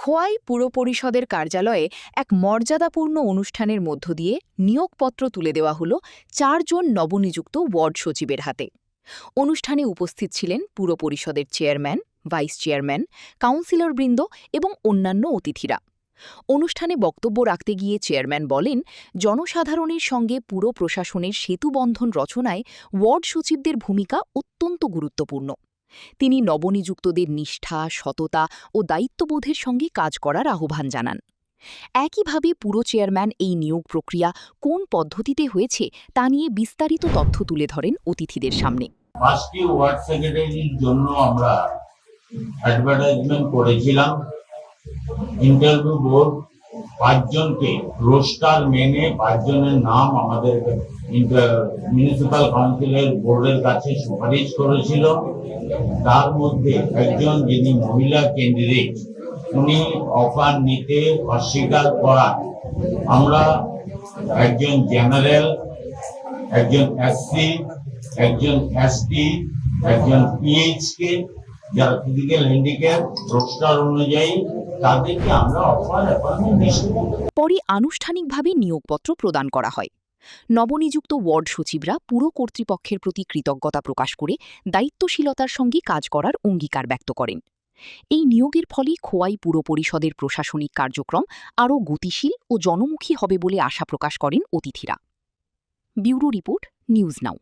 খোয়াই পুর পরিষদের কার্যালয়ে এক মর্যাদাপূর্ণ অনুষ্ঠানের মধ্য দিয়ে নিয়োগপত্র তুলে দেওয়া হল ৪ জন নবনিযুক্ত ওয়ার্ড সচিবের হাতে। অনুষ্ঠানে উপস্থিত ছিলেন পুর পরিষদের চেয়ারম্যান, ভাইস চেয়ারম্যান, কাউন্সিলরবৃন্দ এবং অন্যান্য অতিথিরা। অনুষ্ঠানে বক্তব্য রাখতে গিয়ে চেয়ারম্যান বলেন, জনসাধারণের সঙ্গে পুর প্রশাসনের সেতুবন্ধন রচনায় ওয়ার্ড সচিবদের ভূমিকা অত্যন্ত গুরুত্বপূর্ণ। তিনি নবনিযুক্তদের নিষ্ঠা, সততা ও দায়িত্ববোধের সঙ্গে কাজ করার আহ্বান জানান। একইভাবে পুর চেয়ারম্যান এই নিয়োগ প্রক্রিয়া কোন পদ্ধতিতে হয়েছে তা নিয়ে বিস্তারিত তথ্য তুলে ধরেন অতিথিদের সামনে। 5টি ওয়ার্ড সেক্রেটারির জন্য আমরা অ্যাডভার্টাইজমেন্ট করেছিলাম। ইন্টারভিউ বোর্ড 5 জনকে রোস্টার মেনে 5 জনের নাম আমাদের মিউনিসিপ্যাল কাউন্সিলের বোর্ডের কাছে সুপারিশ করেছিল। তার মধ্যে একজন যিনি মহিলা ক্যান্ডিডেট, উনি অফার নিতে অস্বীকার করার আমরা একজন জেনারেল, একজন এসসি, একজন এসটি, একজন পিএইচকে যারা ফিজিক্যাল হ্যান্ডিক্যাপ রোস্টার অনুযায়ী তাদেরকে আমরা অফার অ্যাপয়েন্টমেন্ট দিয়েছি। পরে আনুষ্ঠানিকভাবে নিয়োগপত্র প্রদান করা হয়। নবনিযুক্ত ওয়ার্ড সচিবরা পুর কর্তৃপক্ষের প্রতি কৃতজ্ঞতা প্রকাশ করে দায়িত্বশীলতার সঙ্গে কাজ করার অঙ্গীকার ব্যক্ত করেন। এই নিয়োগের ফলে খোয়াই পুর পরিষদের প্রশাসনিক কার্যক্রম আরও গতিশীল ও জনমুখী হবে বলে আশা প্রকাশ করেন অতিথিরা। Bureau report, news now.